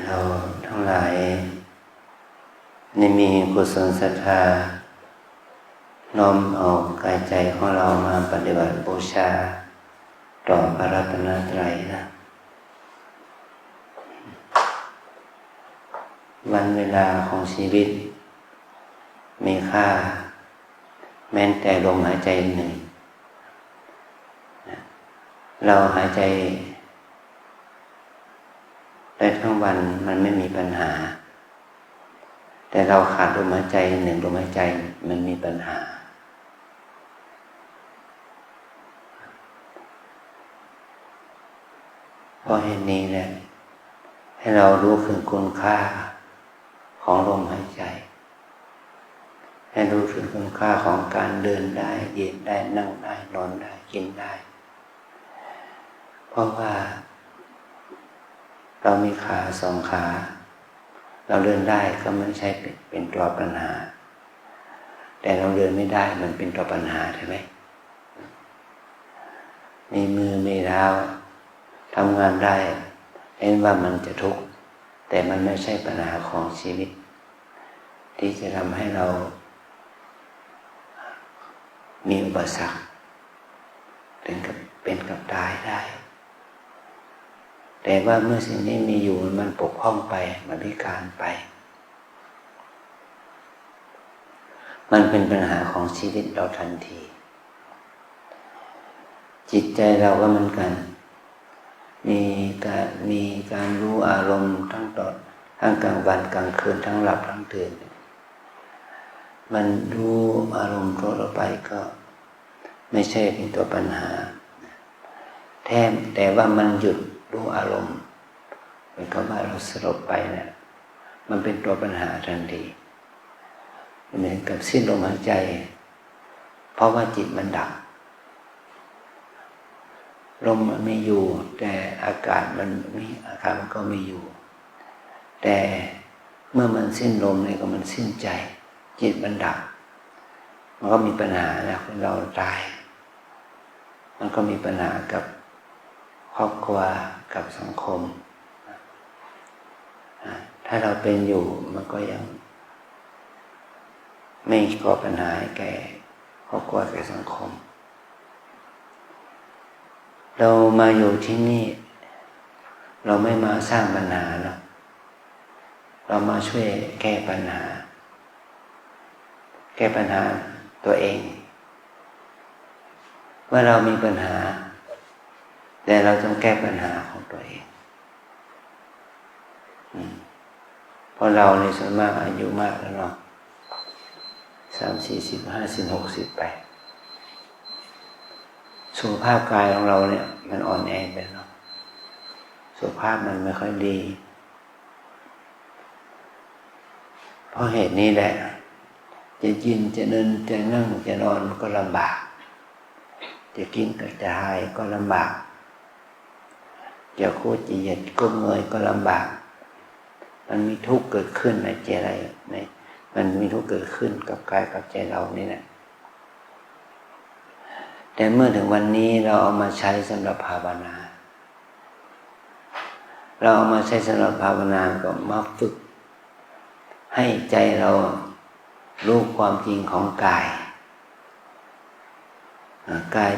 เราทั้งหลายได้มีกุศลศรัทธาน้อมเอากายใจของเรามาปฏิบัติบูชาต่อพระรัตนตรัยนะวันเวลาของชีวิตมีค่าแม้แต่ลมหายใจหนึ่งเราหายใจได้ทั้งวันมันไม่มีปัญหาแต่เราขาดลมหายใจหนึ่งลมหายใจมันมีปัญหาเพราะเหตุนี้แหละให้เรารู้ถึงคุณค่าของลมหายใจให้รู้ถึงคุณค่าของการเดินได้ยืนได้นั่งได้นอนได้กินได้เพราะว่าเรามีขาสองขาเราเดินได้ก็ไม่ใช่เป็นตัวปัญหาแต่เราเดินไม่ได้มันเป็นตัวปัญหาใช่ไหมมีมือมีเท้าทำงานได้เห็นว่ามันจะทุกข์แต่มันไม่ใช่ปัญหาของชีวิตที่จะทำให้เรามีอุปสรรคถึงกับเป็นกับตายได้แต่ว่าเมื่อสิ่งนี้มีอยู่มันปกป้องไปมันพิการไปมันเป็นปัญหาของชีวิตเราทันทีจิตใจเราก็เหมือนกันมีการรู้อารมณ์ทั้งกลางวันกลางคืนทั้งหลับทั้งตื่นมันรู้อารมณ์ทั่วไปก็ไม่ใช่เป็นตัวปัญหาแต่ว่ามันหยุดรู้อารมณ์เป็นคำว่าเราสลบไปเนี่ยมันเป็นตัวปัญหาทันทีเหมือนกับสิ้นลมหายใจเพราะว่าจิตมันดับลมมันไม่อยู่แต่อากาศมันก็ไม่อยู่แต่เมื่อมันสิ้นลมเนี่ยก็มันสิ้นใจจิตมันดับมันก็มีปัญหาแล้วเราตายมันก็มีปัญหากับครอบครัวกับสังคมถ้าเราเป็นอยู่มันก็ยังไม่ก่อปัญหาแก่ครอบครัวแก่สังคมเรามาอยู่ที่นี่เราไม่มาสร้างปัญหานะเรามาช่วยแก้ปัญหาตัวเองเมื่อเรามีปัญหาแต่เราต้องแก้ปัญหาของตัวเองเพราะเราในส่วนมากอายุมากแล้วเนาะ30 40 50 60ไปสุขภาพกายของเราเนี่ยมันอ่อนแอไปเนาะสุขภาพมันไม่ค่อยดีเพราะเหตุนี้แหละจะกินจะเดินจะนั่งจะนอนก็ลำบากจะกินก็จะหายก็ลำบากจะโคตรจะเหยียดก้มเงยก็ลำบากมันมีทุกข์เกิดขึ้นในใจเรามันมีทุกข์เกิดขึ้นกับกายกับใจเรานี่แหละแต่เมื่อถึงวันนี้เราเอามาใช้สำหรับภาวนาเราเอามาใช้สำหรับภาวนาก็มาฝึกให้ใจเรารู้ความจริงของกาย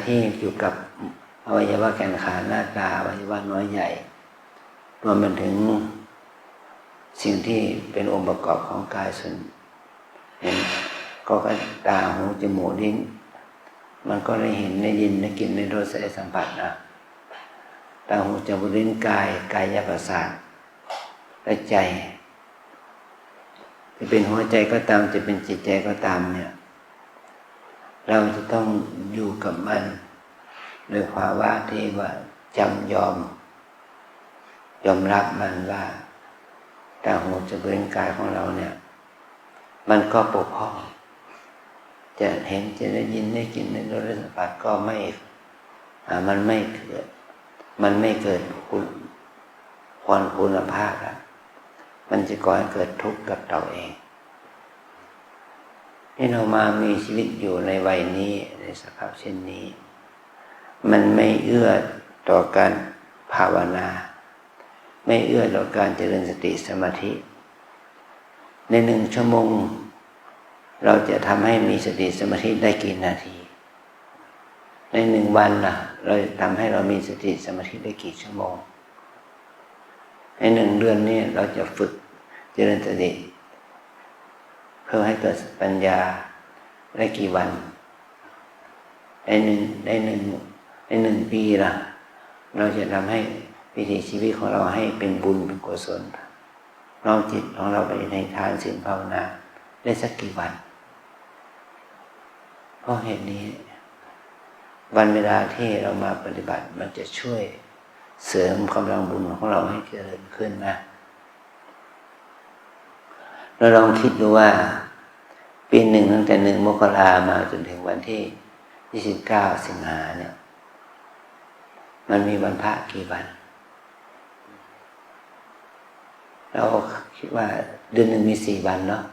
ที่อยู่กับอวัยวะแขนขาหน้าตาอวัยวะน้อยใหญ่รวมไปถึงสิ่งที่เป็นองค์ประกอบของกายส่วนเห็นก็ตาหูจมูกลิ้นมันก็ได้เห็นได้ยินได้กลิ่นได้รสได้สัมผัสนะตาหูจมูกลิ้นกายประสาทและใจจะเป็นหัวใจก็ตามจะเป็นจิตใจก็ตามเนี่ยเราจะต้องอยู่กับมันโดยภาวะที่ว่าจำยอมรับมันว่าตาหูจมูกลิ้นกายของเราเนี่ยมันก็ปกป้องจะเห็นจะได้ยินได้กลิ่นได้รสได้สัมผัสก็มันไม่เกิดคุณภาพแล้วมันจะก่อให้เกิดทุกข์กับเราเองที่เรามามีชีวิตอยู่ในวัยนี้ในสภาพเช่นนี้มันไม่เอื้อต่อการภาวนา ไม่เอื้อต่อการเจริญสติสมาธิใน1 ชั่วโมงเราจะทำให้มีสติสมาธิได้กี่นาทีใน1 วันล่ะเราจะทำให้เรามีสติสมาธิได้กี่ชั่วโมงใน1 เดือนนี้เราจะฝึกเจริญสติเพื่อให้เกิดปัญญาได้กี่วันในหนึ่งปีล่ะเราจะทำให้วิถีชีวิตของเราให้เป็นบุญเป็นกุศลน้อมจิตของเราไปในทานศีลภาวนาได้สักกี่วันเพราะเหตุนี้วันเวลาที่เรามาปฏิบัติมันจะช่วยเสริมกำลังบุญของเราให้เจริญขึ้นนะเราลองคิดดูว่าปีหนึ่งตั้งแต่1 มกรามาจนถึงวันที่29 สิงหาเนี่ยมันมีวันพระกี่วันเราคิดว่าเดือนหนึ่งมี4 วันเนาะ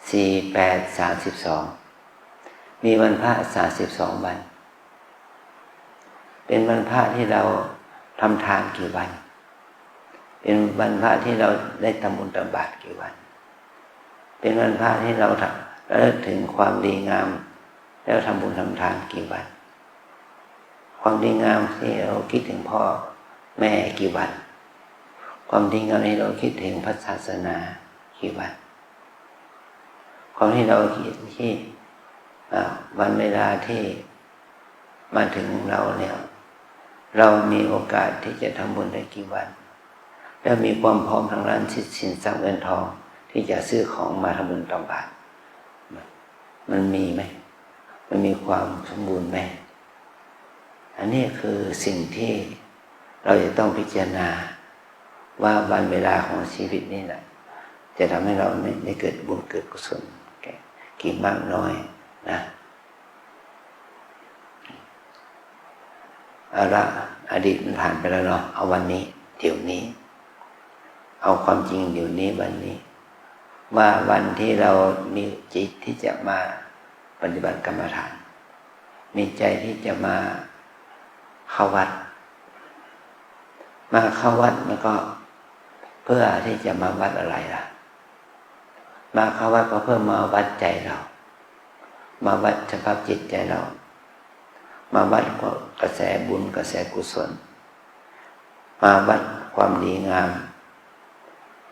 4 8 32มีวันพระ32 วันเป็นวันพระที่เราทำทานกี่วันเป็นวันพระที่เราได้ทำบุญตักบาตรกี่วันเป็นวันพระที่เราระลึกถึงความดีงามแล้วทำบุญทำทานกี่วันความดีงามที่เราคิดถึงพ่อแม่กี่วันความดีงามที่เราคิดถึงพระศาสนากี่วันความที่เราคิดที่วันเวลาที่มาถึงเราเนี่ยเรามีโอกาสที่จะทำบุญได้กี่วันแล้วมีความพร้อมทางด้านสินทรัพย์เงินทองที่จะซื้อของมาทำบุญตักบาตรมันมีไหมมันมีความสมบูรณ์ไหมอันนี้คือสิ่งที่เราจะต้องพิจารณาว่าวันเวลาของชีวิตนี่แหละจะทำให้เราได้เกิดบุญเกิดกุศลกี่มากน้อยนะเอาละอดีตมันผ่านไปแล้วเนาะเอาวันนี้เดี๋ยวนี้เอาความจริงเดี๋ยวนี้วันนี้ว่าวันที่เรามีจิตที่จะมาปฏิบัติกรรมฐานมีใจที่จะมาเข้าวัดมันก็เพื่อที่จะมาวัดอะไรล่ะมาเข้าวัดก็เพื่อมาวัดใจเรามาวัดสภาพจิตใจเรามาวัดกระแสบุญกระแสกุศลมาวัดความดีงาม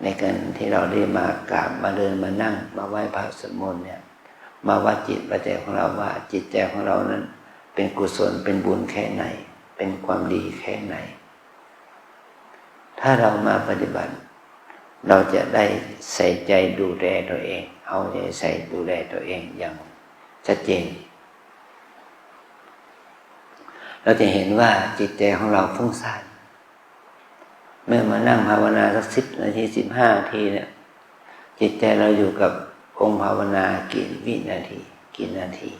ในการที่เราได้มากราบมาเดินมานั่งมาไหว้พระสวดมนต์เนี่ยมาวัดจิตวัดใจของเราว่าจิตใจของเรานั้นเป็นกุศลเป็นบุญแค่ไหนเป็นความดีแค่ไหนถ้าเรามาปฏิบัติเราจะได้ใส่ใจดูแลตัวเองเอาใจใส่ดูแลตัวเองอย่างชัดเจนเราจะเห็นว่าจิตใจของเราฟุ้งซ่านเมื่อมานั่งภาวนาสัก10 นาที15 นาทีเนี่ยจิตใจเราอยู่กับองค์ภาวนากี่วินาทีกี่นาที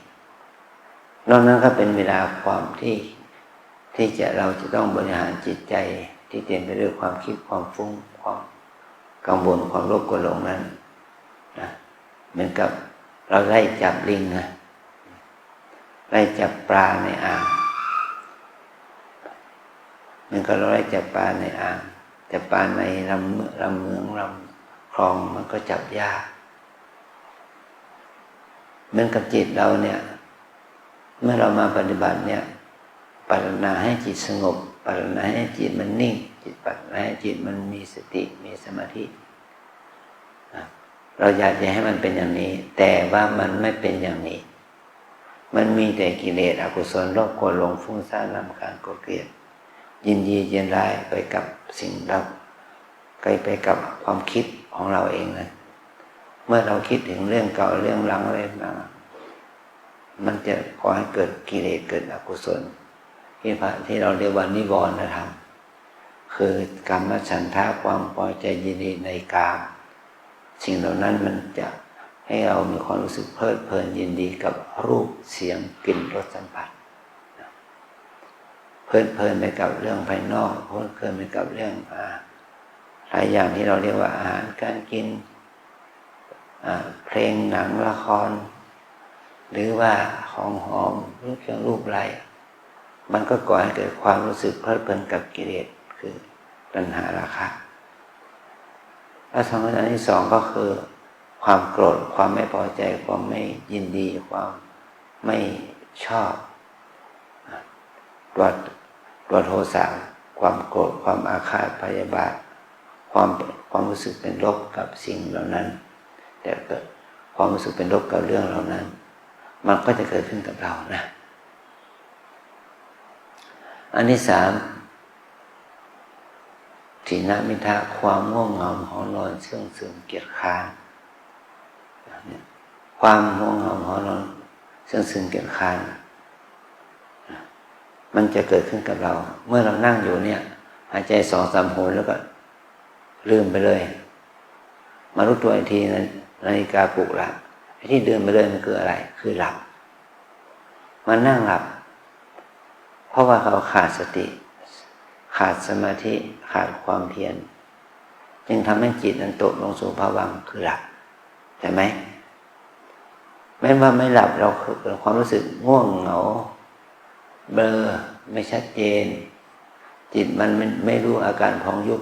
นอกนั้นก็เป็นเวลาความที่เราจะต้องบริหารจิตใจที่เต็มไปด้วยความคิดความฟุ้งความกังวลความโลภโกรธหลงนั้นนะเหมือนกับเราไล่จับลิงนะไล่จับปลาในอ่างมันก็เราไล่จับปลาในอ่างแต่ปลาในลำเมืองลำคลองมันก็จับยากเหมือนกับจิตเราเนี่ยเมื่อเรามาปฏิบัติเนี่ยภาวนาให้จิตสงบภาวนาให้จิตมันนิ่งภาวนาให้จิตมันมีสติมีสมาธิเราอยากจะให้มันเป็นอย่างนี้แต่ว่ามันไม่เป็นอย่างนี้มันมีแต่กิเลสอกุศลโลภโกรธหลงฟุ้งซ่านรำคาญโกรธเกลียดยินดียินร้ายไปกับสิ่งเราไปกับความคิดของเราเองนะเมื่อเราคิดถึงเรื่องเก่าเรื่องหลังอะไรมามันจะก่อให้เกิดกิเลสเกิดอกุศลที่เราเรียกว่านิวรณธรรมคือกามฉันทะความพอใจยินดีในกามสิ่งเหล่านั้นมันจะให้เรามีความรู้สึกเพลิดเพลินยินดีกับรูปเสียงกลิ่นรสสัมผัสเพลิดเพลินไปกับเรื่องภายนอกเพลิดเพลินไปกับเรื่องหลายอย่างที่เราเรียกว่าอาหารการกินเพลงหนังละครหรือว่าของหอมรูปเครื่องรูปไร้มันก็ก่อให้เกิดความรู้สึกเพลิดเพลินกับกิเลสคือ ตัณหาราคะแล้วอันที่สองก็คือความโกรธความไม่พอใจความไม่ยินดีความไม่ชอบตัวโทสะความโกรธความอาฆาตพยาบาทความรู้สึกเป็นลบกับสิ่งเหล่านั้นแต่เกิดความรู้สึกเป็นลบกับเรื่องเหล่านั้นมันก็จะเกิดขึ้นกับเรานะอันที่สามถีนมิทะความง่วงเหงาหอนอนเสื่องซึมเกียจคร้านความง่วงเหงาหอนอนเสื่องซึมเกียจคร้านมันจะเกิดขึ้นกับเราเมื่อเรานั่งอยู่เนี่ยหายใจ2-3 หนแล้วก็ลืมไปเลยมารู้ตัวอีกทีนาฬิกาปลุกละไอ้ที่เดินไปเลยมันคืออะไรคือหลับมันนั่งหลับเพราะว่าเขาขาดสติขาดสมาธิขาดความเพียรจึงทำให้จิตนั้นตกลงสู่ภวังค์คือหลับใช่ไหมแม้ว่าไม่หลับเราเกิดความรู้สึกง่วงเหงาเบลอไม่ชัดเจนจิตมันไม่รู้อาการพองยุบ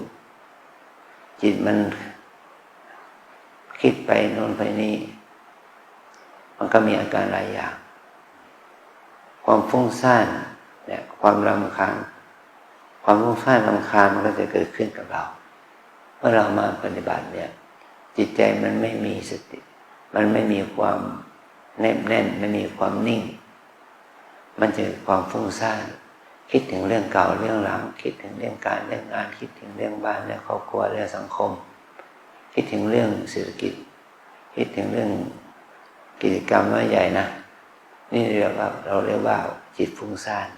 จิตมันคิดไปโน่นไปนี่มันก็มีอาการหลายอย่างความฟุ้งซ่านเนี่ยความรำคาญความฟุ้งซ่านรำคาญมันก็จะเกิดขึ้นกับเราเมื่อเรามาปฏิบัติเนี่ยจิตใจมันไม่มีสติมันไม่มีความแนบแน่นไม่มีความนิ่งมันจะความฟุ้งซ่านคิดถึงเรื่องเก่าเรื่องหลังคิดถึงเรื่องการเรื่องงานคิดถึงเรื่องบ้านเรื่องครอบครัวเรื่องสังคมคิดถึงเรื่องเศรษฐกิจคิดถึงเรื่องกิจกรรมน้อยใหญ่นะนี่เราเรียกว่าจิตฟุ้งซ่าน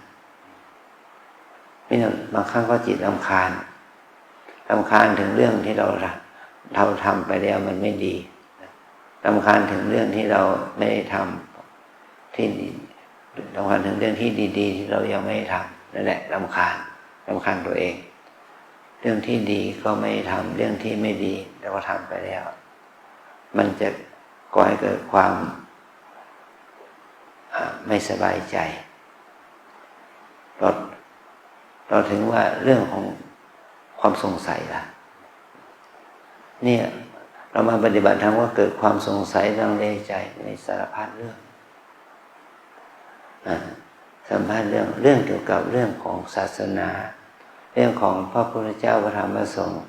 นี่บางครั้งก็จิตรำคาญถึงเรื่องที่เราทำไปแล้วมันไม่ดีรำคาญถึงเรื่องที่เราไม่ได้ทำที่ดีรำคาญถึงเรื่องที่ดีๆที่เรายังไม่ได้ทำนั่นแหละรำคาญตัวเองเรื่องที่ดีก็ไม่ทำเรื่องที่ไม่ดีเราก็ทำไปแล้วมันจะก่อให้เกิดความไม่สบายใจเราถึงว่าเรื่องของความสงสัยล่ะเนี่ยเรามาปฏิบัติธรรมก็เกิดความสงสัยลังเลใจในสารพัดเรื่องสัมภาษณ์เรื่องเกี่ยวกับเรื่องของศาสนาเรื่องของพระพุทธเจ้าพระธรรมพระสงฆ์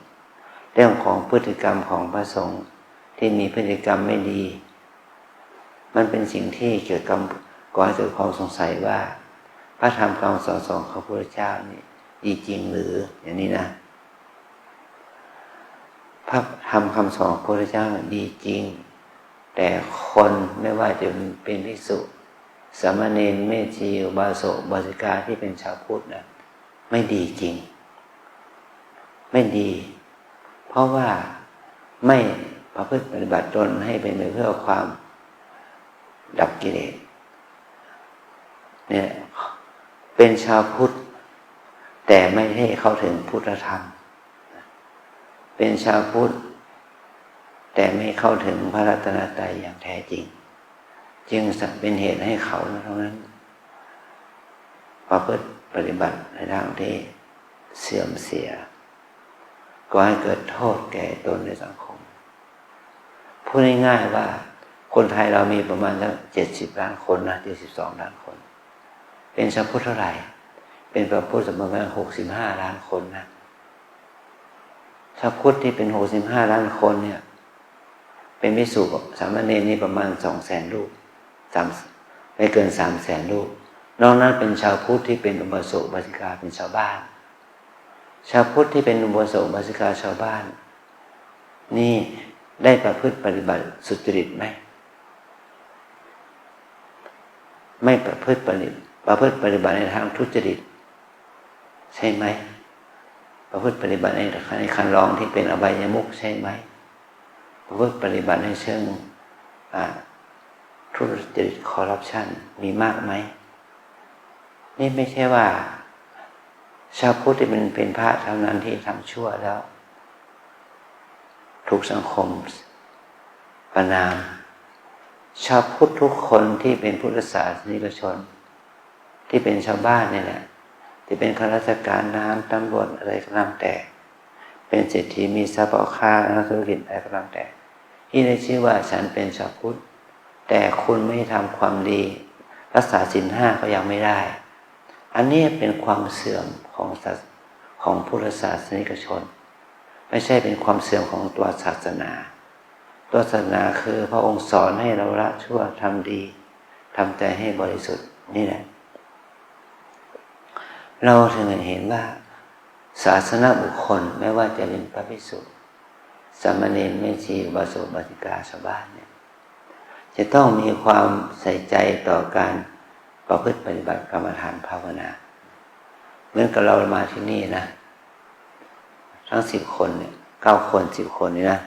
เรื่องของพฤติกรรมของพระสงฆ์ที่มีพฤติกรรมไม่ดีมันเป็นสิ่งที่เกี่ยวกับก่อให้เกิดความสงสัยว่าพระธรรมคำสอนของพระพุทธเจ้านี่ดีจริงหรืออย่างนี้นะพระธรรมคำสอนของพระพุทธเจ้าดีจริงแต่คนไม่ว่าจะเป็นภิกษุสามเณรแม่ชีอุบาสกอุบาสิกาที่เป็นชาวพุทธนะไม่ดีจริงไม่ดีเพราะว่าไม่ประพฤติปฏิบัติตนให้เป็นไปเพื่อความดับกิเลสเนี่ยเป็นชาวพุทธแต่ไม่ให้เข้าถึงพุทธธรรมเป็นชาวพุทธแต่ไม่เข้าถึงพระรัตนตรัยอย่างแท้จริงจึงเป็นเหตุให้เขาเท่านั้นประพฤติปฏิบัติในทางที่เสื่อมเสียก็ให้เกิดโทษแก่ตนในสังคมพูดง่ายๆว่าคนไทยเรามีประมาณสัก70 ล้านคนนะ72 ล้านคนเป็นชาวพุทธเท่าไหร่เป็นประพุทธประมาณ65 ล้านคนนะชาวพุทธที่เป็น65 ล้านคนเนี่ยเป็นภิกษุสามเณรนี่ประมาณ200,000 รูปไม่เกิน300,000 รูปนอกนั้นเป็นชาวพุทธที่เป็นอุบาสกอุบาสิกาเป็นชาวบ้านชาวพุทธที่เป็นอุบาสกอุบาสิกาชาวบ้านนี่ได้ประพฤติปฏิบัติสุจริตไหมไม่ประพฤติปฏิบัติในทางทุจริตใช่ไหมประพฤติปฏิบัติในคันลองที่เป็นอบายมุขใช่ไหมประพฤติปฏิบัติในเชิงทุจริตคอร์รัปชันมีมากไหมนี่ไม่ใช่ว่าชาวพุทธที่เป็นพระเท่านั้นที่ทำชั่วแล้วถูกสังคมประณามชาวพุทธทุกคนที่เป็นพุทธศาสนิกชนที่เป็นชาวบ้านเนี่ยแหละที่เป็นข้าราชการทหารตำรวจอะไรก็ตามแต่ เป็นเศรษฐีมีทรัพย์พ่อค้านักธุรกิจอะไรก็ตามแต่ที่ได้ชื่อว่าฉันเป็นชาวพุทธแต่คุณไม่ทำความดีรักษาศีล5ก็ยังไม่ได้อันนี้เป็นความเสื่อมของพุทธศาสนิกชนไม่ใช่เป็นความเสื่อมของตัวศาสนาตัวศาสนาคือพระองค์สอนให้เราละชั่วทำดีทำใจให้บริสุทธิ์นี่แหละเราถึงเห็นว่าศาสนาบุคคลไม่ว่าจะเป็นพระภิกษุสามเณรแม่ชีอุบาสกอุบาสิกาชาวบ้านเนี่ยจะต้องมีความใส่ใจต่อการประพฤติปฏิบัติกรรมฐานภาวนาเหมือนกับเรามาที่นี่นะทั้ง10 คนเนี่ย9 คน10 คนนี่นะ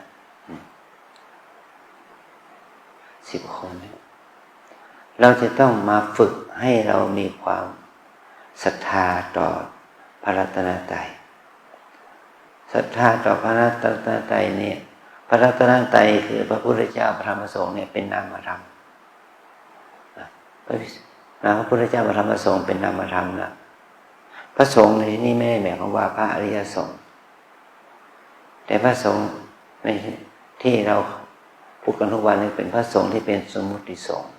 10 คนเนี่ยเราจะต้องมาฝึกให้เรามีความศรัทธาต่อพระรัตนตรัยศรัทธาต่อพระรัตนตรัยเนี่ยพระรัตนตรัยคือพระพุทธเจ้าพระธรรมพระสงฆ์เนี่ยเป็นนามธรรมพระพุทธเจ้าพระธรรมพระสงฆ์เป็นนามธรรมนะพระสงฆ์ในที่นี้ไม่ได้หมายความว่าพระอริยสงฆ์แต่พระสงฆ์ในที่เราพูดกันทุกวันนี้เป็นพระสงฆ์ที่เป็นสมมุติสงฆ์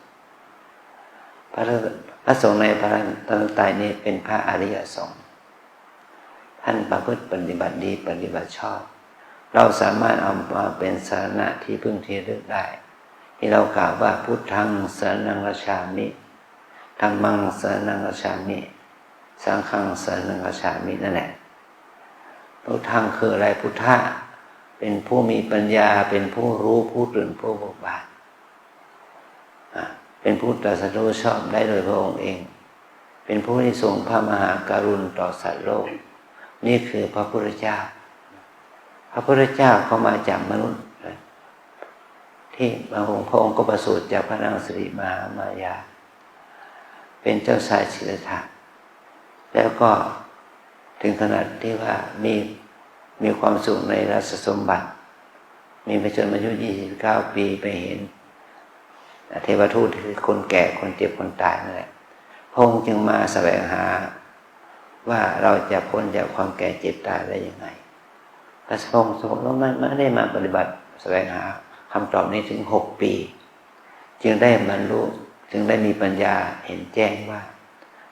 พระสงฆ์ในพระรัตนตรัยนี่เป็นพระอริยสงฆ์ท่านประพฤติปฏิบัติดีปฏิบัติชอบเราสามารถเอามาเป็นสรณะที่พึ่งที่ระลึกได้ที่เรากล่าวว่าพุทธังสรณังคัจฉามิธัมมังสรณังคัจฉามิสังฆังสรณังคัจฉามินั่นแหละพุทธังคืออะไรพุทธะเป็นผู้มีปัญญาเป็นผู้รู้ผู้ตื่นผู้เบิกบานเป็นผู้ตรัสรู้ชอบได้โดยพระองค์เองเป็นผู้ที่ทรงพระมหากรุณาต่อสัตว์โลกนี่คือพระพุทธเจ้าพระพุทธเจ้าเขามาจากมนุษย์ที่พระองค์ก็ประสูติจากพระนางสิริมหามายาเป็นเจ้าชายสิทธัตถะแล้วก็ถึงขนาดที่ว่ามีความสุขในราชสมบัติมีพระชนมายุ29 ปีไปเห็นเทวทูตคือคนแก่คนเจ็บคนตายนั่นแหละพระองค์จึงมาแสวงหาว่าเราจะพ้นจากความแก่เจ็บตายได้ยังไงพระองค์ไม่ได้มาปฏิบัติแสวงหาคำตอบนี้ถึง6 ปีจึงได้บรรลุจึงได้มีปัญญาเห็นแจ้งว่า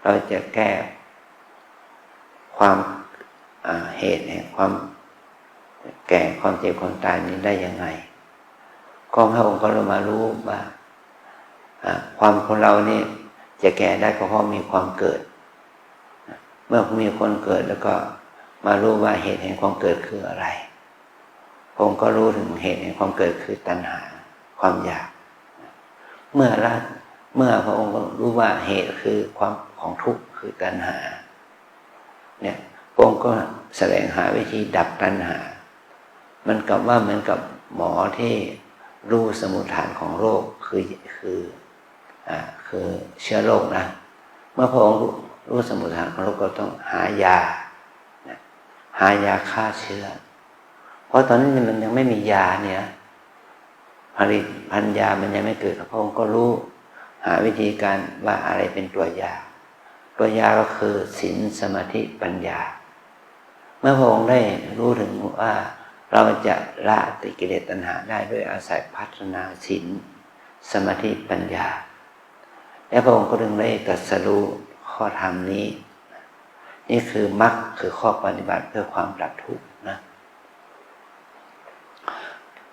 เราจะแก้ความเหตุแห่งความแก่ความเจ็บความตายนี้ได้ยังไงก็พระองค์ก็เลยมารู้ว่าความคนเรานี่จะแก่ได้ก็เพราะมีความเกิดเมื่อมีคนเกิดแล้วก็มารู้ว่าเหตุแห่งความเกิดคืออะไรพระองค์ก็รู้ถึงเหตุแห่งความเกิดคือตัณหาความอยากเมื่อพระองค์ก็รู้ว่าเหตุคือความของทุกข์คือตัณหาเนี่ยพระองค์ก็แสวงหาวิธีดับตัณหามันกับว่าเหมือนกับหมอที่รู้สมุฏฐานของโรคคือเชื้อโรคนะเมื่อพระองค์รู้สมุฏฐานของโรคก็ต้องหายาฆ่าเชื้อเพราะตอนนี้มันยังไม่มียาเนี่ยพันยามันยังไม่เกิดพระองค์ก็รู้หาวิธีการว่าอะไรเป็นตัวยาก็คือศีลสมาธิปัญญาเมื่อพระองค์ได้รู้ถึงว่าเราจะละกิเลสตัณหาได้ด้วยอาศัยพัฒนาศีลสมาธิปัญญาและพระองค์ก็จึงได้ตรัสรู้ข้อธรรมนี้นี่คือมรรคคือข้อปฏิบัติเพื่อความดับทุกข์นะ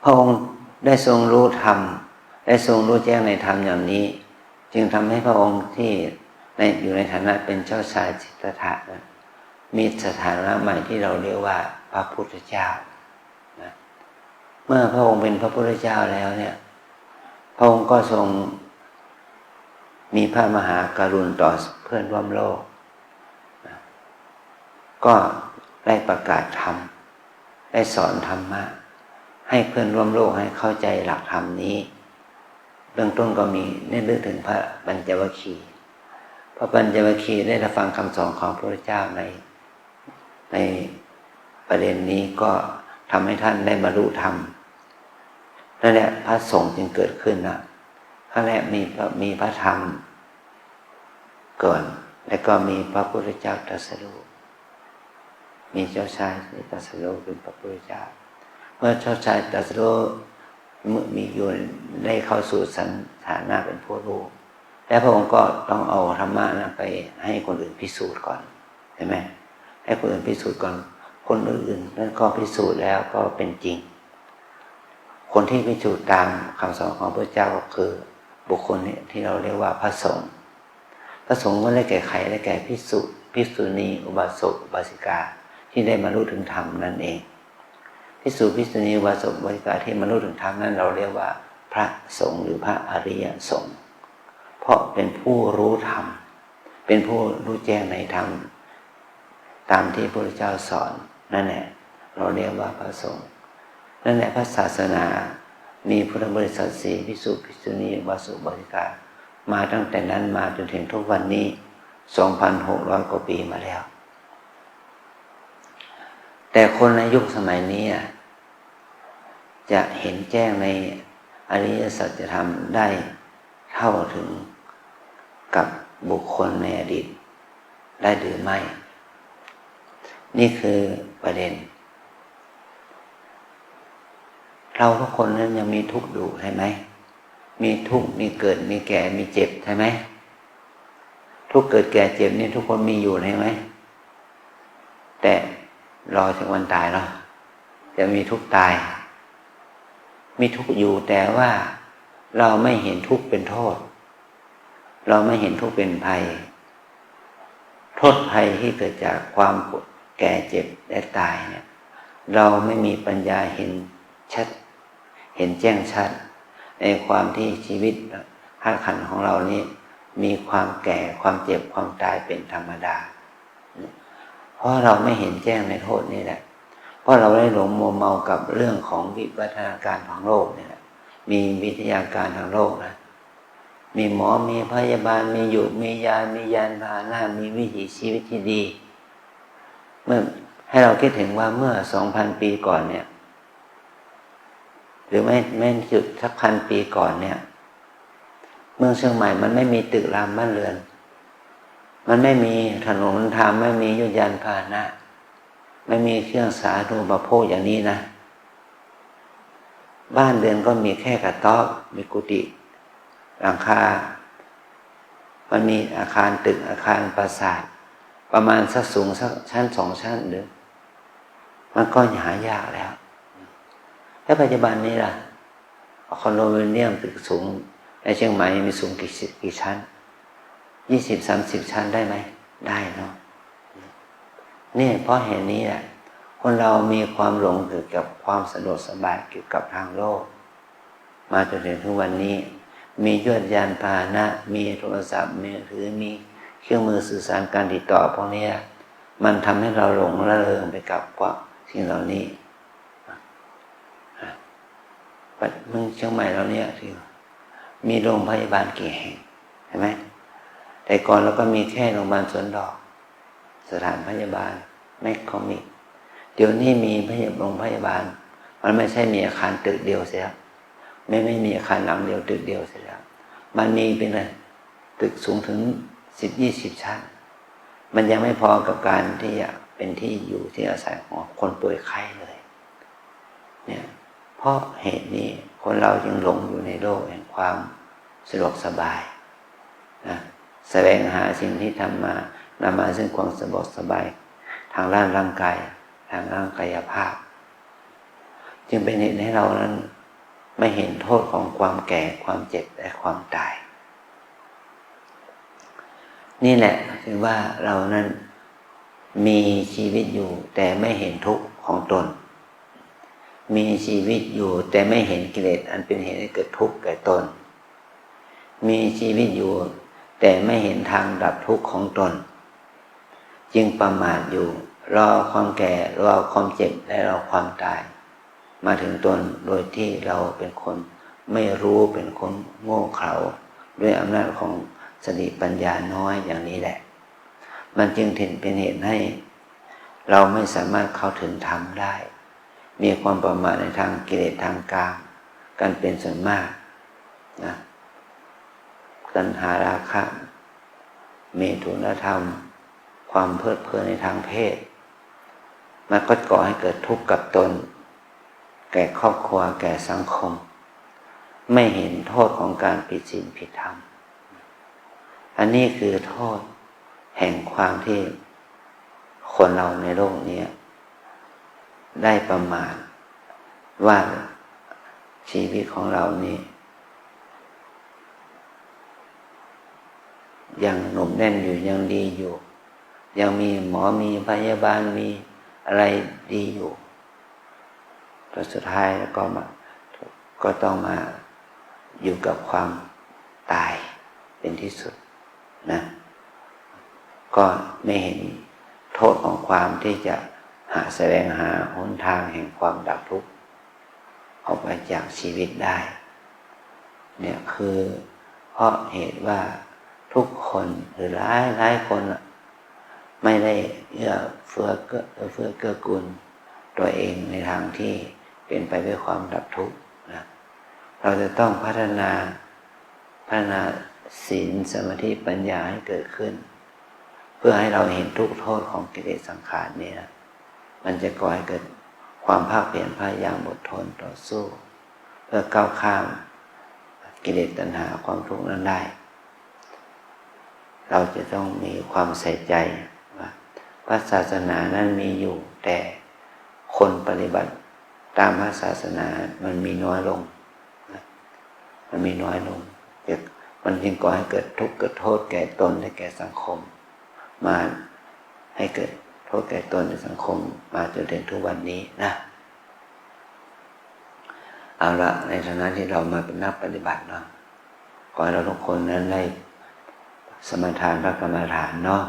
พระองค์ได้ทรงรู้ธรรมได้ทรงรู้แจ้งในธรรมอย่างนี้จึงทำให้พระองค์ที่อยู่ในฐานะเป็นเจ้าชายสิทธัตถะนะมีสถานะใหม่ที่เราเรียกว่าพระพุทธเจ้านะเมื่อพระองค์เป็นพระพุทธเจ้าแล้วเนี่ยพระองค์ก็ทรงมีพระมหากรุณาต่อเพื่อนร่วมโลกนะก็ได้ประกาศธรรมได้สอนธรรมะให้เพื่อนร่วมโลกให้เข้าใจหลักธรรมนี้เบื้องต้นก็มีเรื่องถึงพระปัญจวัคคีย์พระปัญจวัคคีย์ได้รับฟังคำสอนของพระพุทธเจ้าในประเด็นนี้ก็ทำให้ท่านได้บรรลุธรรมนั่นแหละพระสงฆ์จึงเกิดขึ้นนะขั้นแรกมีพระธรรมก่อนแล้วก็มีพระพุทธเจ้าตรัสรู้ มีเจ้าชายที่ตรัสรู้เป็นพระพุทธเจ้าเมื่อเจ้าชายตรัสรู้มีอยู่ได้เข้าสู่สันฐานะเป็นผู้รู้แล้วพระองค์ก็ต้องเอาธรรมะนะไปให้คนอื่นพิสูจน์ก่อนใช่ไหมให้คนอื่นพิสูจน์ก่อนคนอื่นนั้นก็พิสูจน์แล้วก็เป็นจริงคนที่พิสูจน์ตามคำสอนของพระเจ้าก็คือบุคคลนี้ที่เราเรียกว่าพระสงฆ์พระสงฆ์ก็ได้แก่ใครได้แก่ภิกษุภิกษุณีอุบาสกอุบาสิกาที่ได้บรรลุถึงธรรมนั่นเองภิกษุภิกษุณีอุบาสกอุบาสิกาที่บรรลุถึงธรรมนั้นเราเรียกว่าพระสงฆ์หรือพระอริยสงฆ์เพราะเป็นผู้รู้ธรรมเป็นผู้รู้แจ้งในธรรมตามที่พระพุทธเจ้าสอนนั่นแหละเราเรียกว่าพระสงฆ์นั่นแหละพระศาสนามีพุทธบริษัทสี่ภิกษุภิกษุณีอุบาสกอุบาสิกามาตั้งแต่นั้นมาจนถึงทุกวันนี้ 2,600 กว่าปีมาแล้วแต่คนในยุคสมัยนี้จะเห็นแจ้งในอริยสัจธรรมได้เท่าถึงกับบุคคลในอดีตได้หรือไม่นี่คือประเด็นเราทุกคนนั้นยังมีทุกข์อยู่ใช่ไหมมีทุกข์มีเกิดมีแก่มีเจ็บใช่ไหมทุกข์เกิดแก่เจ็บนี่ทุกคนมีอยู่ใช่ไหมแต่รอถึงวันตายเนาะจะมีทุกข์ตายมีทุกข์อยู่แต่ว่าเราไม่เห็นทุกข์เป็นโทษเราไม่เห็นทุกข์เป็นภัยโทษภัยที่เกิดจากความแก่เจ็บและตายเนี่ยเราไม่มีปัญญาเห็นชัดเห็นแจ้งชัดในความที่ชีวิตธาตุขันธ์ของเรานี้มีความแก่ความเจ็บความตายเป็นธรรมดาเพราะเราไม่เห็นแจ้งในโทษนี่แหละเพราะเราได้หลงมัวเมากับเรื่องของวิวัฒนาการของโลกนี่แหละมีวิทยาการทางโลกนะมีหมอมีพยาบาลมีอยู่มียามียานพาหนะมีวิถีชีวิตที่ดีเมื่อให้เราคิดถึงว่าเมื่อ 2,000 ปีก่อนเนี่ยหรือไม่จุดสัก1,000 ปีก่อนเนี่ยเมืองเชียงใหม่มันไม่มีตึกรามบ้านเรือนมันไม่มีถนนทางไม่มียานพาหนะไม่มีเครื่องสาธารณูปโภคอย่างนี้นะบ้านเรือนก็มีแค่กระต๊อบมีกุฏิหลังคามันมีอาคารตึกอาคารปราสาทประมาณสักสูงสักชั้น2 ชั้นหรือมันก็หายากแล้วแล้วปัจจุบันนี้ล่ะคอนโดมิเนียมตึกสูงในเชียงใหม่มีสูงกี่ชั้น20-30 ชั้นได้ไหมได้เนาะนี่เพราะเหตุนี้แหละคนเรามีความหลงเกี่ยวกับความสะดวกสบายเกี่ยวกับทางโลกมาจนถึงทุกวันนี้มียานพาหนะมีโทรศัพท์มือถือมีเครื่องมือสื่อสารการติดต่อพวกนี้มันทำให้เราหลงระเริงไปกับสิ่งเหล่านี้เมืองเชียงใหม่เราเนี่ยมีโรงพยาบาลกี่แห่งเห็นไหมแต่ก่อนเราก็มีแค่โรงพยาบาลสวนดอกสถานพยาบาลแมคคอมิกเดี๋ยวนี้มีโรงพยาบาลมันไม่ใช่มีอาคารตึกเดียวเสียไม่มีอาคารหลังเดียวตึกเดียวเสียแล้วมันมีเป็นอะไรตึกสูงถึง10-20 ชั้นมันยังไม่พอกับการที่จะเป็นที่อยู่ที่อาศัยของคนป่วยไข้เลยเนี่ยเพราะเหตุนี้คนเราจึงหลงอยู่ในโลกแห่งความสะดวกสบายนะแสวงหาสิ่งที่นำมาซึ่งความสะดวกสบายทางร่างกายทางร่างกายภาพจึงเป็นเหตุให้เรานั้นไม่เห็นโทษของความแก่ความเจ็บและความตายนี่แหละคือว่าเรานั้นมีชีวิตอยู่แต่ไม่เห็นทุกข์ของตนมีชีวิตอยู่แต่ไม่เห็นกิเลสอันเป็นเหตุให้เกิดทุกข์แก่ตนมีชีวิตอยู่แต่ไม่เห็นทางดับทุกข์ของตนจึงประมาทอยู่รอความแก่รอความเจ็บและรอความตายมาถึงตนโดยที่เราเป็นคนไม่รู้เป็นคนโง่เขลาด้วยอำนาจของสติปัญญาน้อยอย่างนี้แหละมันจึงเป็นเหตุให้เราไม่สามารถเข้าถึงธรรมได้มีความประมาทในทางกิเลสทางกามกันเป็นส่วนมากนะตัณหาราคะเมถุนธรรมความเพลิดเพลินในทางเพศ มันก็ก่อให้เกิดทุกข์กับตนแก่ครอบครัวแก่สังคมไม่เห็นโทษของการผิดศีลผิดธรรมอันนี้คือโทษแห่งความที่คนเราในโลกนี้ได้ประมาทว่าชีวิตของเรานี่ยังหนุ่มแน่นอยู่ยังดีอยู่ยังมีหมอมีพยาบาลมีอะไรดีอยู่แต่สุดท้ายก็ต้องมาอยู่กับความตายเป็นที่สุดนะก็ไม่เห็นโทษของความที่จะแสวงหาหนทางแห่งความดับทุกข์ออกไปจากชีวิตได้เนี่ยคือเพราะเหตุว่าทุกคนหรือหลายคนไม่ได้เอื้อเฟื้อเกื้อกูลตัวเองในทางที่เป็นไปด้วยความดับทุกข์นะเราจะต้องพัฒนาศีลสมาธิปัญญาให้เกิดขึ้นเพื่อให้เราเห็นทุกโทษของกิเลสสังขารนี่นะมันจะก่อให้เกิดความภาคเพียรพยายามอดทนต่อสู้เพื่อก้าวข้ามกิเลสตัณหาความทุกข์นั้นได้เราจะต้องมีความใส่ใจว่าพระศาสนานั้นมีอยู่แต่คนปฏิบัติตามพระศาสนามันมีน้อยลงมันมีน้อยลงมันจึงก่อให้เกิดทุกข์เกิดโทษแก่ตนและแก่สังคมมาให้เกิดโทษแก่ตนในสังคมมาจนถึงทุกวันนี้นะเอาละในฐานะที่เรามาเป็นนักปฏิบัติเนาะขอให้เราทุกคนนั้นได้สมาทานพระกรรมฐานเนาะ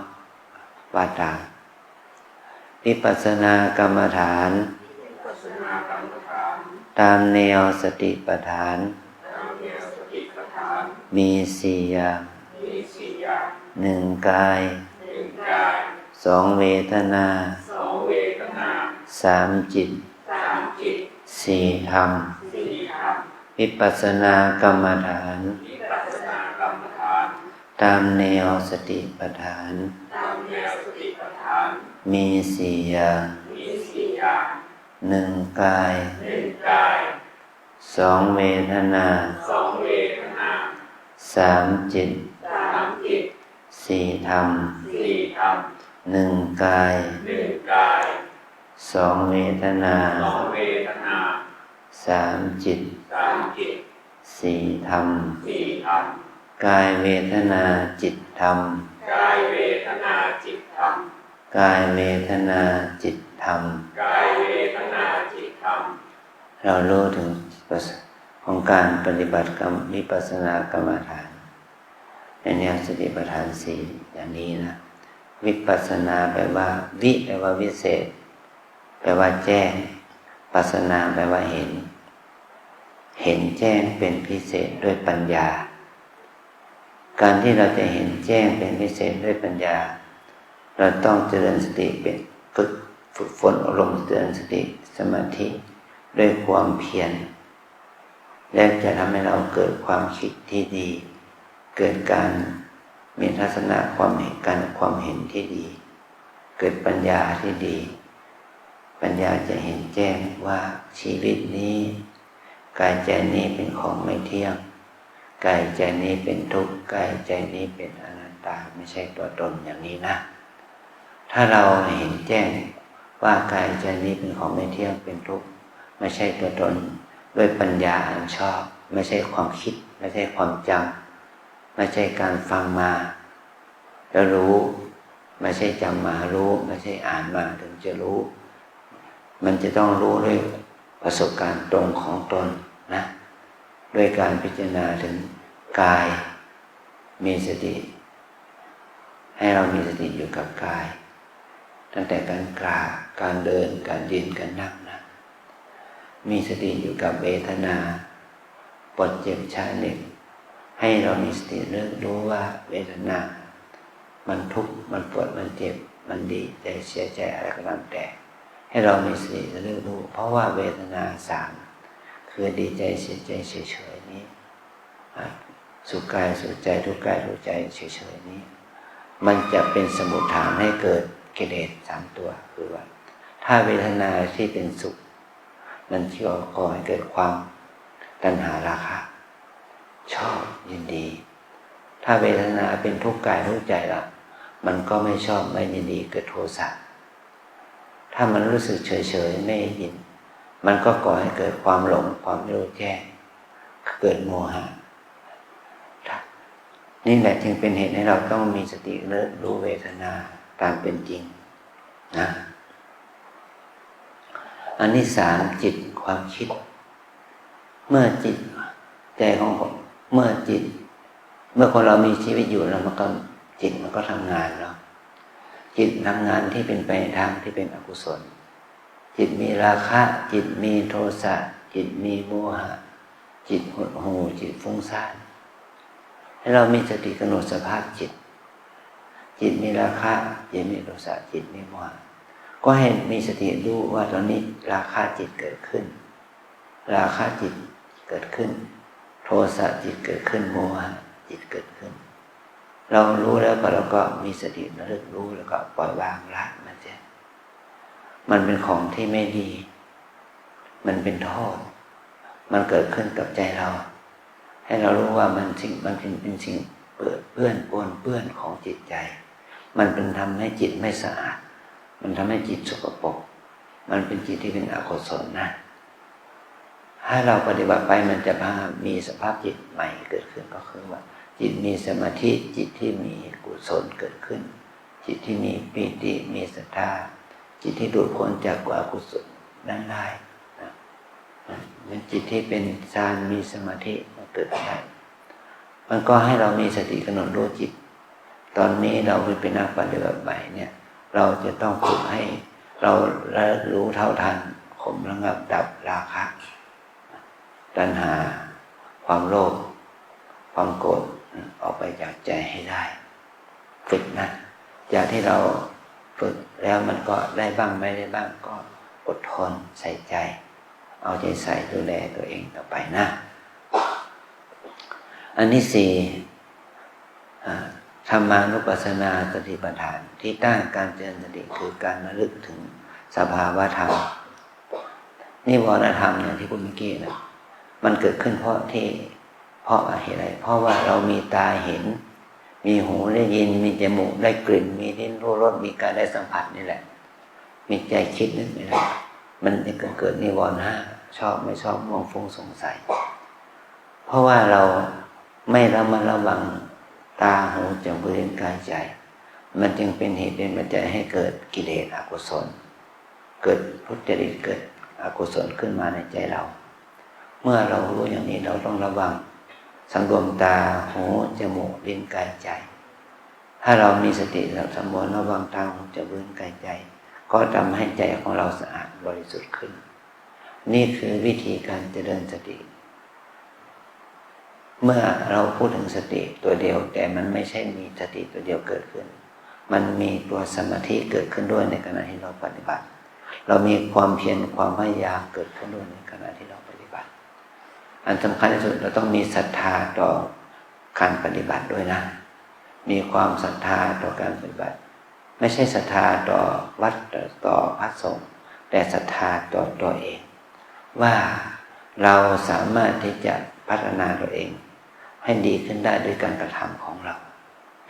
ว่าตามวิปัสสนากรรมฐานตามแนวสติปัฏฐานมีสี่อย่างหนึ่งกายสองเวทนาสามจิตสี่ธรรมวิปัสสนากรรมฐานตามแนวสติปัฏฐานมีสี่อย่างหนึ่งกายสองเวทนาสามจิตสี่ธรรมหนึ่งกายสองเวทนาสามจิตสี่ธรรมกายเวทนาจิตธรรมกายเวทนาจิตธรรมเรารู้ถึงของการปฏิบัติกรรมวิปัสสนากรรมฐานในแนวสติปัฏฐานสี่อย่างนี้นะวิปัสสนาแปลว่าวิแปลว่าวิเศษแปลว่าแจ้งปัสสนาแปลว่าเห็นแจ้งเป็นพิเศษด้วยปัญญาการที่เราจะเห็นแจ้งเป็นพิเศษด้วยปัญญาเราต้องเจริญสติเป็นฝึกฝนอารมณ์เจริญสติสมาธิด้วยความเพียรและจะทำให้เราเกิดความคิดที่ดีเกิดการมีทัศนะความเห็นที่ดีเกิดปัญญาที่ดีปัญญาจะเห็นแจ้งว่าชีวิตนี้กายใจนี้เป็นของไม่เที่ยงกายใจนี้เป็นทุกข์กายใจนี้เป็นอนัตตาไม่ใช่ตัวตนอย่างนี้นะถ้าเราเห็นแจ้งว่ากายใจนี้เป็นของไม่เที่ยงเป็นทุกข์ไม่ใช่ตัวตนด้วยปัญญาอันชอบไม่ใช่ความคิดไม่ใช่ความจำไม่ใช่การฟังมาแล้วรู้ไม่ใช่จำมารู้ไม่ใช่อ่านมาถึงจะรู้มันจะต้องรู้ด้วยประสบการณ์ตรงของตนนะด้วยการพิจารณาถึงกายมีสติให้เรามีสติอยู่กับกายตั้งแต่การกราบการเดินการยืนการนั่งนะมีสติอยู่กับเวทนาปวดเจ็บชาเหน็บให้เรามีสติรู้ว่าเวทนามันทุกข์มันปวดมันเจ็บมันดีใจเสียใจอะไรก็ตามแต่ให้เรามีสติรู้เพราะว่าเวทนาสามคือดีใจเสียใจเฉยๆนี้สุขกายสุขใจทุกข์กายทุกข์ใจเฉยๆนี้มันจะเป็นสมุฏฐานให้เกิดกิเลสสามตัวคือว่า ถ้าเวทนาที่เป็นสุขมันก่อให้เกิดความตัณหาราคะชอบยินดีถ้าเวทนาเป็นทุกข์กายทุกข์ใจละมันก็ไม่ชอบไม่ยินดีเกิดโทสะถ้ามันรู้สึกเฉยๆไม่ยินมันก็ก่อให้เกิดความหลงความไม่รู้แจ้งเกิดโมหะนี่แหละจึงเป็นเหตุให้เราต้องมีสติรู้เวทนาตามเป็นจริงนะอันที่สามจิตความคิดเมื่อจิตใจของผมเมื่อคนเรามีชีวิตอยู่แล้วมันก็จิตมันก็ทำงานเนาะจิตทำงานที่เป็นไปในทางที่เป็นอกุศลจิตมีราคะจิตมีโทสะจิตมีโมหะจิตหดหู่จิตฟุ้งซ่านให้เรามีสติกำหนดสภาพจิตมีราคะจิตมีโทสะจิตมีโมหะก็ให้มีสติรู้ว่าตอนนี้ราคะจิตเกิดขึ้นราคะจิตเกิดขึ้นโทสะจิตเกิดขึ้นโมหะจิตเกิดขึ้นเรารู้แล้วก็เราก็มีสติระลึกรู้แล้วก็ปล่อยวางละมันเป็นของที่ไม่ดีมันเป็นโทษมันเกิดขึ้นกับใจเราให้เรารู้ว่ามันเป็นสิ่งเปื้อนปนเปื้อนของจิตใจมันเป็นทำให้จิตไม่สะอาดมันทำให้จิตสกปรกมันเป็นจิตที่เป็นอกุศลนะถ้าเราปฏิบัติไปมันจะมีสภาพจิตใหม่เกิดขึ้นก็คือว่าจิตมีสมาธิจิตที่มีกุศลเกิดขึ้นจิตที่มีปีติมีศรัทธาจิตที่หลุดพ้นจากอกุศลนั้นได้นะเป็นจิตที่เป็นฌานมีสมาธิเกิดได้มันก็ให้เรามีสติกำหนดรู้จิตตอนนี้เราเป็นนักปฏิบัติใหม่เนี่ยเราจะต้องฝึกให้เรารู้เท่าทันข่มระงับดับราคะตัณหาความโลภความโกรธออกไปจากใจให้ได้ฝึกนะจากที่เราฝึกแล้วมันก็ได้บ้างไม่ได้บ้างก็อดทนใส่ใจเอาใจใส่ดูแลตัวเองต่อไปนะอันที่สี่ธรรมานุปัสสนาสติปัฏฐานที่ตั้งการเจริญสติคือการระลึกถึงสภาวะธรรมนิวรณธรรมเนี่ยที่พูดเมื่อกี้นะมันเกิดขึ้นเพราะเหตุอะไรเพราะว่าเรามีตาเห็นมีหูได้ยินมีจมูกได้กลิ่นมีลิ้นรู้รสมีกายได้สัมผัสนี่แหละมีใจคิดนึกนี่แหละมันจะเกิดนิวรณ์ห้าชอบไม่ชอบมองฟุ้งสงสัยเพราะว่าเราไม่ระมัดระวังตาหูจมูกลิ้นกายใจมันจึงเป็นเหตุเป็นปัจจัยให้เกิดกิเลสอกุศลเกิดทุจริตเกิดอกุศลขึ้นมาในใจเราเมื่อเรารู้อย่างนี้เราต้องระวังสังรวมตาหูจมูกลิ้นกายใจถ้าเรามีสติเราสำรวมระวังตาหูจมูกลิ้นกายใจก็ทำให้ใจของเราสะอาดบริสุทธิ์ขึ้นนี่คือวิธีการเจริญสติเมื่อเราพูดถึงสติตัวเดียวแต่มันไม่ใช่มีสติตัวเดียวเกิดขึ้นมันมีตัวสมาธิเกิดขึ้นด้วยในขณะที่เราปฏิบัติเรามีความเพียรความพยายามเกิดขึ้นด้วยในขณะที่เราปฏิบัติอันสำคัญที่สุดเราต้องมีศรัทธาต่อการปฏิบัติด้วยนะมีความศรัทธาต่อการปฏิบัติไม่ใช่ศรัทธาต่อวัดต่อพระสงฆ์แต่ศรัทธาต่อตัวเองว่าเราสามารถที่จะพัฒนาตัวเองให้ดีขึ้นได้ด้วยการกระทำของเรา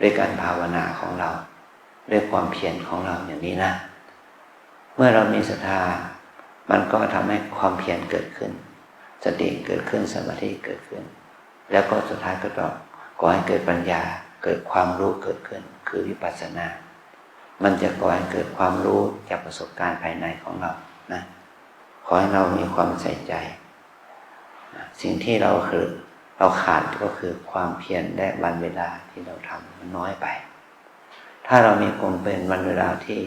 ด้วยการภาวนาของเราด้วยความเพียรของเราอย่างนี้นะเมื่อเรามีศรัทธามันก็ทำให้ความเพียรเกิดขึ้นสติเกิดขึ้นสมาธิเกิดขึ้นแล้วก็สุดท้ายก็ต้องก่อให้เกิดปัญญาเกิดความรู้เกิดขึ้นคือวิปัสสนามันจะก่อให้เกิดความรู้จากประสบการณ์ภายในของเรานะขอให้เรามีความใส่ใจสิ่งที่เราขาดก็คือความเพียรและวันเวลาที่เราทำมันน้อยไปถ้าเรามีความเป็นวันเวลาที่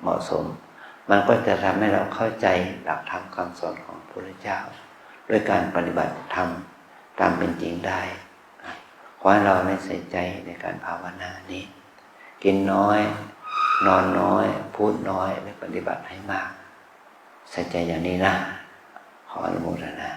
เหมาะสมมันก็จะทำให้เราเข้าใจหลักธรรมคำสอนของพระพุทธเจ้าด้วยการปฏิบัติธรรมตามเป็นจริงได้ขอให้เราใส่ใจในการภาวนานี้กินน้อยนอนน้อยพูดน้อยและปฏิบัติให้มากใส่ใจอย่างนี้นะขออนุโมทนา